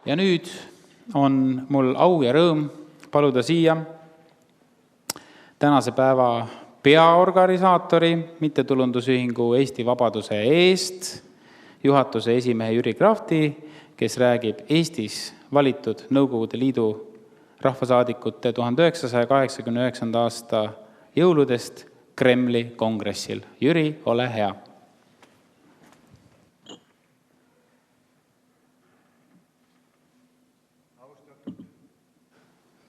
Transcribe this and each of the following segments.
Ja nüüd on mul au ja rõõm paluda siia tänase päeva peaorganisaatori, mittetulundusühingu Eesti Vabaduse eest juhatuse esimehe Jüri Krafti, kes räägib Eestis valitud Nõukogude Liidu rahvasaadikute 1989. aasta jõuludest Kremli kongressil. Jüri, ole hea!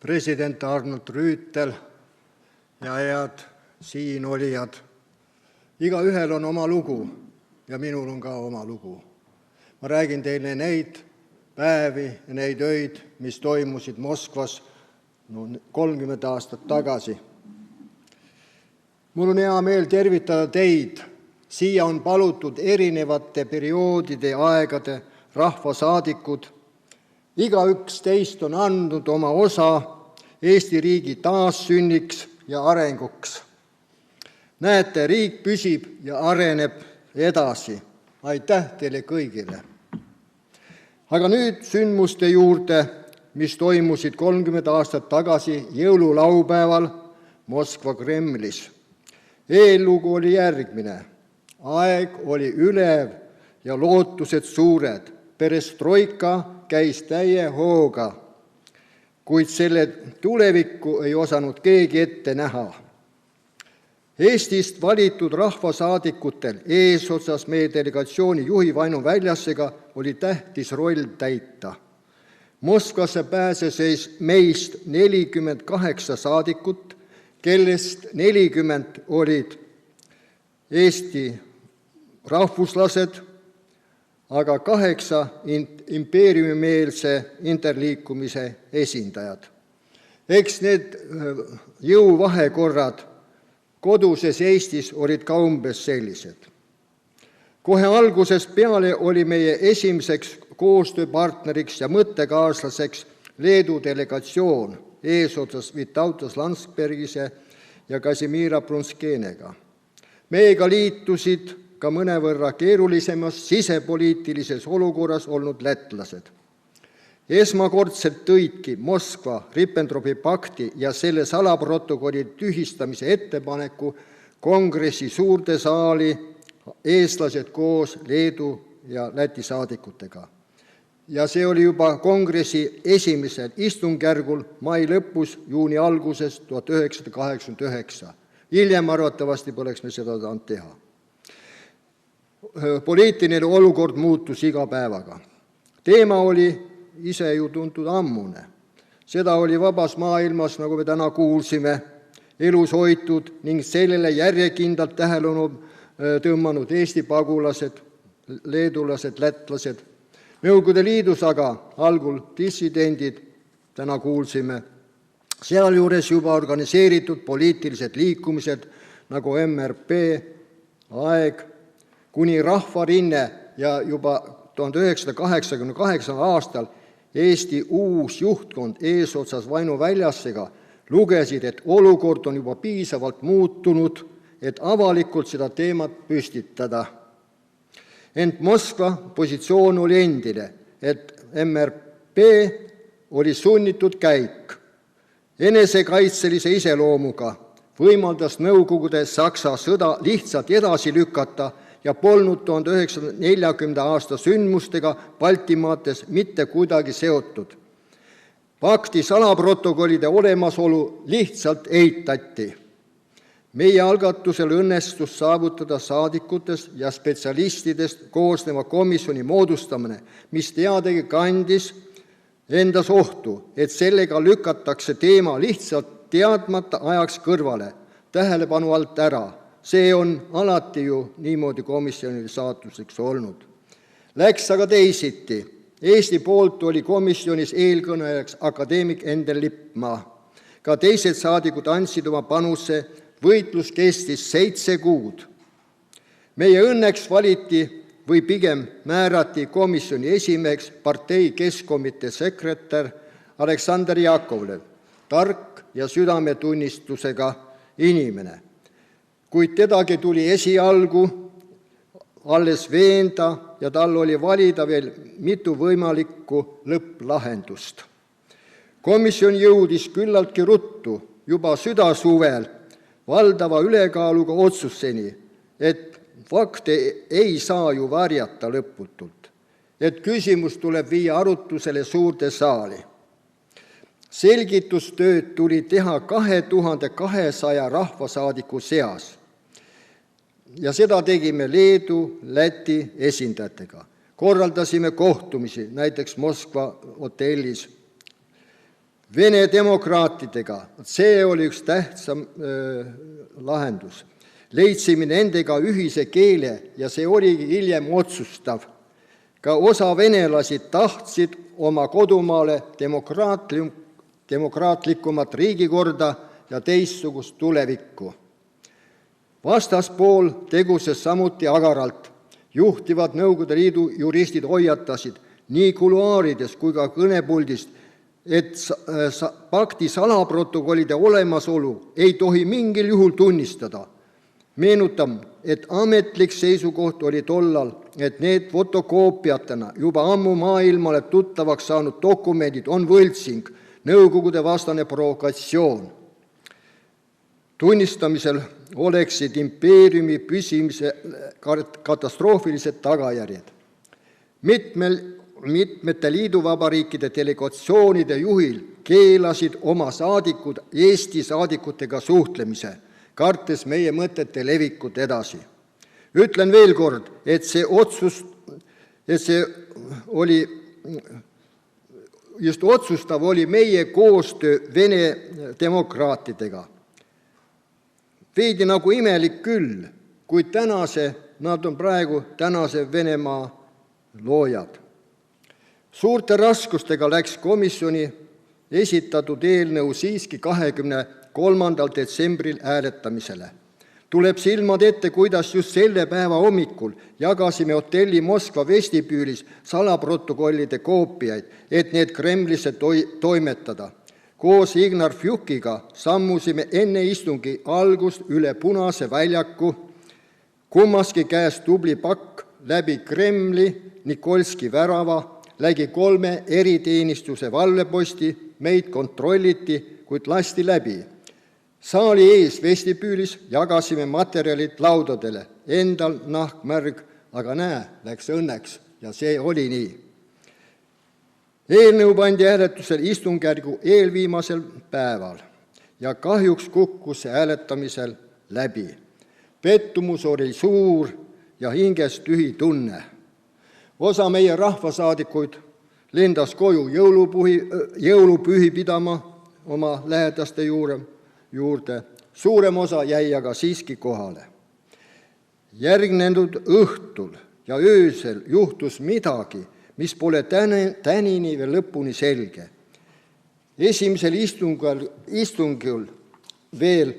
President Arnold Rüütel ja head siin olijad. Igaühel on oma lugu ja minul on ka oma lugu. Ma räägin teile neid päevi ja neid öid, mis toimusid Moskvas 30 aastat tagasi. Mul on hea meel tervitada teid. Siia on palutud erinevate perioodide ja aegade rahvasaadikud. Igaüks teist on andnud oma osa Eesti riigi taassünniks ja arenguks. Näete, riik püsib ja areneb edasi. Aitäh teile kõigile. Aga nüüd sündmuste juurde, mis toimusid 30 aastat tagasi jõululaupäeval Moskva Kremlis. Eellugu oli järgmine. Aeg oli ülev ja lootused suured. Perestroika käis täie hooga, kuid selle tulevikku ei osanud keegi ette näha. Eestist valitud rahvasaadikutel eesotsas meie delegatsiooni juhi Vaino Väljasega oli tähtis roll täita. Moskvasse pääses meist 48 saadikut, kellest 40 olid Eesti rahvuslased, aga 8 impeeriumimeelse interliikumise esindajad. Eks need jõuvahekorrad koduses Eestis olid ka umbes sellised. Kohe algusest peale oli meie esimeseks koostööpartneriks ja mõttekaaslaseks Leedu delegatsioon eesotsas Vytautas Landsbergise ja Kazimiera Prunskeenega. Meiega liitusid ka mõnevõrra keerulisemas sisepoliitilises olukorras olnud lätlased. Esmakordselt tõidki Moskva Ribbentropi pakti ja selle salaprotokolli tühistamise ettepaneku kongressi suurde saali eestlased koos Leedu ja Läti saadikutega. Ja see oli juba kongressi esimesel istungjärgul mai lõpus, juuni alguses 1989. Hiljem arvatavasti poleks me seda tahtnud teha. Poliitiline olukord muutus iga päevaga. Teema oli ise ju tuntud ammune. Seda oli vabas maailmas, nagu me täna kuulsime, elus hoitud ning sellele järjekindlalt tähelepanu tõmmanud Eesti pagulased, leedulased, lätlased. Nõukogude Liidus aga algul dissidendid, täna kuulsime, sealjuures juba organiseeritud poliitilised liikumised nagu MRP, Aeg, kuni Rahvarinne ja juba 1988. aastal Eesti uus juhtkond eesotsas Vaino Väljasega lugesid, et olukord on juba piisavalt muutunud, et avalikult seda teemat püstitada. Ent Moskva positsioon oli endine, et MRP oli sunnitud käik. Enesekaitselise iseloomuga võimaldas Nõukogude Saksa sõda lihtsalt edasi lükata ja polnud 1940. aasta sündmustega Baltimaates mitte kuidagi seotud. Pakti salaprotokollide olemasolu lihtsalt eitati. Meie algatusel õnnestus saavutada saadikutest ja spetsialistidest koosneva komisjoni moodustamine, mis teadagi kandis endas ohtu, et sellega lükatakse teema lihtsalt teadmata ajaks kõrvale, tähelepanu alt ära. See on alati ju niimoodi komisjonil saatuseks olnud. Läks aga teisiti. Eesti poolt oli komisjonis eelkõnelejaks akadeemik Endel Lippmaa. Ka teised saadikud andsid oma panuse, võitlus kestis 7 kuud. Meie õnneks valiti või pigem määrati komisjoni esimeheks partei keskkomitee sekretär Aleksandr Jakovlev, tark ja südametunnistusega inimene. Kuid tedagi tuli esialgu alles veenda ja tal oli valida veel mitu võimalikku lõpplahendust. Komisjon jõudis küllaltki ruttu juba südasuvel valdava ülekaaluga otsuseni, et fakte ei saa ju varjata lõputult, et küsimus tuleb viia arutlusele suurde saali. Selgitustööd tuli teha 2200 rahvasaadiku seas ja seda tegime Leedu, Läti esindajatega. Korraldasime kohtumisi, näiteks Moskva hotellis, Vene demokraatidega, see oli üks tähtsam lahendus. Leidsime nendega ühise keele ja see oligi hiljem otsustav. Ka osa venelasi tahtsid oma kodumaale demokraatlikumat riigikorda ja teistsugust tulevikku. Vastaspool tegutses samuti agaralt. Juhtivad Nõukogude Liidu juristid hoiatasid nii kuluaarides kui ka kõnepuldist, et pakti salaprotokollide olemasolu ei tohi mingil juhul tunnistada. Meenutan, et ametlik seisukoht oli tollal, et need fotokoopiatena juba ammu maailmale tuttavaks saanud dokumendid on võltsing, Nõukogude vastane provokatsioon. Tunnistamisel oleksid impeeriumi püsimise katastroofilised tagajärjed. Mitmete liiduvabariikide delegatsioonide juhil keelasid oma saadikud Eesti saadikutega suhtlemise, kartes meie mõtete levikut edasi. Ütlen veel kord, et see oli just otsustav oli meie koostöö Vene demokraatidega. Veidi nagu imelik küll, kuid nad on praegu tänase Venemaa loojad. Suurte raskustega läks komisjoni esitatud eelnõu siiski 23. detsembril hääletamisele. Tuleb silmad ette, kuidas just selle päeva hommikul jagasime hotelli Moskva vestibüülis salaprotokollide koopiaid, et need Kremlisse toimetada. Koos Ignar Fjukiga sammusime enne istungi algust üle Punase väljaku, kummaski käes tubli pakk läbi Kremli Nikolski värava, lägi 3 eriteenistuse valveposti, meid kontrolliti, kuid lasti läbi. Saali ees vestibüülis jagasime materjalid laudadele, endal nahkmärg, aga näe, läks õnneks ja see oli nii. Eelnõu pandi hääletusel istungjärgu eelviimasel päeval ja kahjuks kukkus see hääletamisel läbi. Pettumus oli suur ja hinges tühi tunne. Osa meie rahvasaadikuid lendas koju jõulupühi pidama oma lähedaste juurde. Suurem osa jäi aga siiski kohale. Järgnenud õhtul ja öösel juhtus midagi, mis pole tänini veel lõpuni selge. Esimesel istungil veel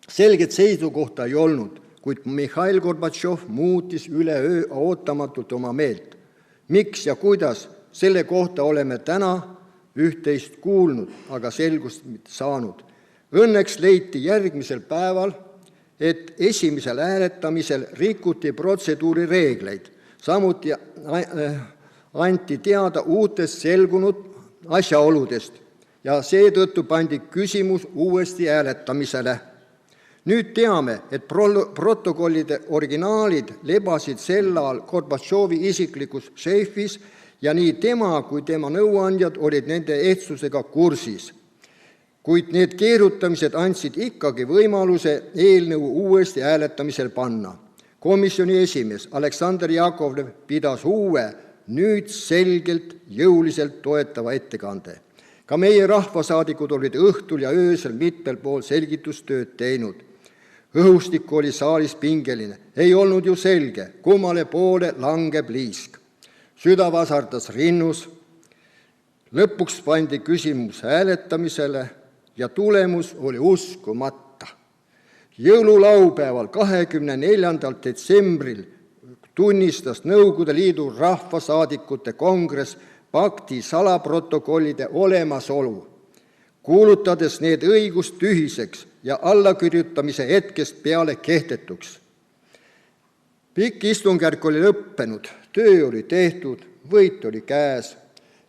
selget seisukohta ei olnud, kuid Mihhail Gorbatšov muutis üleöö ootamatult oma meelt. Miks ja kuidas, selle kohta oleme täna üht-teist kuulnud, aga selgust saanud. Õnneks leiti järgmisel päeval, et esimesel hääletamisel rikuti protseduuri reegleid. Samuti anti teada uutest selgunud asjaoludest ja seetõttu pandi küsimus uuesti hääletamisele. Nüüd teame, et protokollide originaalid lebasid sel ajal Gorbatšovi isiklikus šeifis ja nii tema kui tema nõuandjad olid nende ehtsusega kursis. Kuid need keerutamised andsid ikkagi võimaluse eelnõu uuesti hääletamisel panna. Komisjoni esimees Aleksandr Jakovlev pidas uue, nüüd selgelt jõuliselt toetava ettekande. Ka meie rahvasaadikud olid õhtul ja öösel mitmel pool selgitustööd teinud. Õhustik oli saalis pingeline. Ei olnud ju selge, kummale poole langeb liisk. Süda vasardas rinnus. Lõpuks pandi küsimus hääletamisele ja tulemus oli uskumata. Jõululaupäeval 24. detsembril tunnistas Nõukogude Liidu rahvasaadikute kongress pakti salaprotokollide olemasolu, kuulutades need õigustühiseks ja allakirjutamise hetkest peale kehtetuks. Pikk istungjärk oli lõppenud, töö oli tehtud, võit oli käes.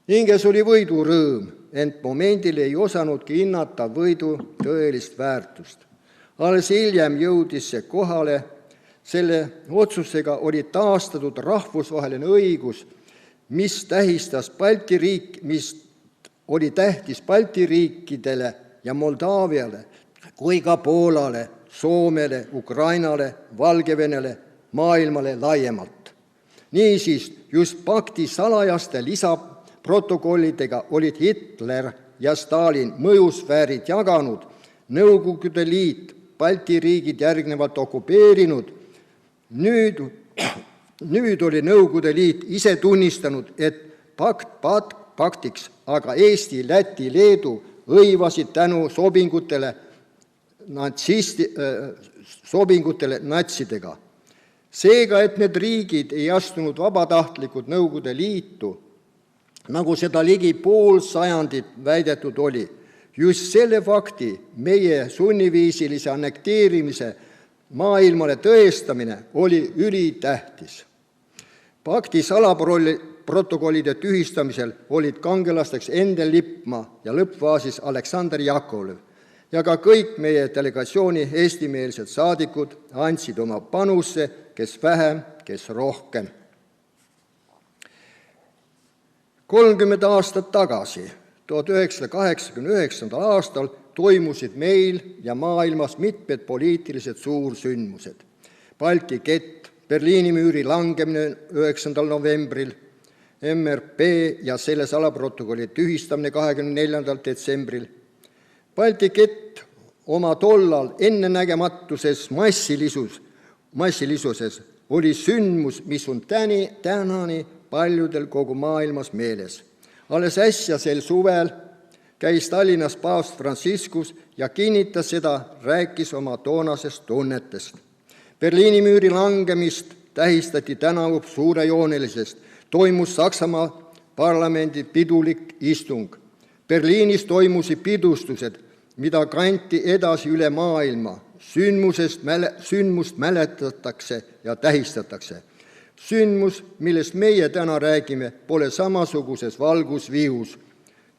Hinges oli võidurõõm, ent momendil ei osanudki hinnata võidu tõelist väärtust. Alles hiljem jõudis see kohale, selle otsusega oli taastatud rahvusvaheline õigus, mis oli tähtis Balti riikidele ja Moldaaviale, kui ka Poolale, Soomele, Ukrainale, Valgevenele, maailmale laiemalt. Niisiis, just pakti salajaste lisaprotokollidega olid Hitler ja Stalin mõjusfäärid jaganud, Nõukogude Liit, Balti riigid järgnevalt okupeerinud. Nüüd oli Nõukogude Liit ise tunnistanud, et paktiks, aga Eesti, Läti, Leedu õivasid tänu sobingutele natsidega. Seega, et need riigid ei astunud vabatahtlikult Nõukogude Liitu, nagu seda ligi pool sajandit väidetud oli, just selle fakti meie sunniviisilise annekteerimise maailmale tõestamine oli ülitähtis. Pakti salaprotokollide tühistamisel olid kangelasteks Endel Lippmaa ja lõppfaasis Aleksandr Jakovlev ja ka kõik meie delegatsiooni eestimeelsed saadikud andsid oma panusse, kes vähem, kes rohkem. 30 aastat tagasi, 1989. aastal toimusid meil ja maailmas mitmed poliitilised suursündmused. Balti kett, Berliini müüri langemine 9. novembril, MRP ja selle salaprotokolli tühistamine 24. detsembril. Balti kett oma tollal ennenägematuses massilisuses oli sündmus, mis on tänani paljudel kogu maailmas meeles. Alles äsja sel suvel käis Tallinnas paavst Franciscus ja kinnitas seda, rääkis oma toonasest tunnetest. Berliini müüri langemist tähistati tänavu suurejoonelisest, toimus Saksamaa parlamendi pidulik istung. Berliinis toimusid pidustused, mida kanti edasi üle maailma. Sündmust mäletatakse ja tähistatakse. Sündmus, millest meie täna räägime, pole samasuguses valgusvihus,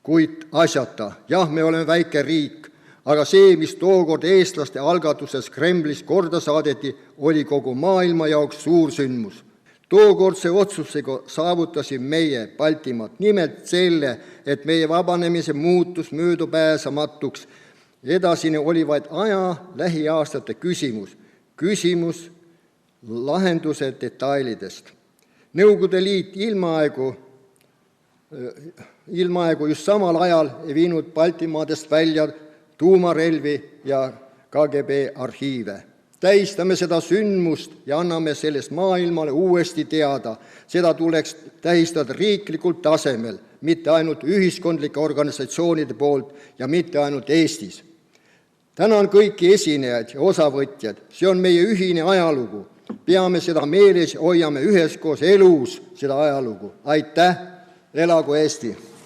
kuid asjata. Jah, me oleme väike riik, aga see, mis tookord eestlaste algatuses Kremlis korda saadeti, oli kogu maailma jaoks suur sündmus. Tookordse otsusega saavutasid meie Baltimaad nimelt selle, et meie vabanemise muutus möödapääsamatuks. Edasine oli vaid aja lähiaastate küsimus lahenduse detailidest. Nõukogude Liit ilmaaegu just samal ajal ei viinud Baltimaadest välja tuumarelvi ja KGB arhiive. Tähistame seda sündmust ja anname sellest maailmale uuesti teada. Seda tuleks tähistada riiklikul tasemel, mitte ainult ühiskondlike organisatsioonide poolt ja mitte ainult Eestis. Tänan kõiki esinejaid ja osavõtjad. See on meie ühine ajalugu. Peame seda meeles ja hoiame üheskoos elus seda ajalugu. Aitäh! Elagu Eesti!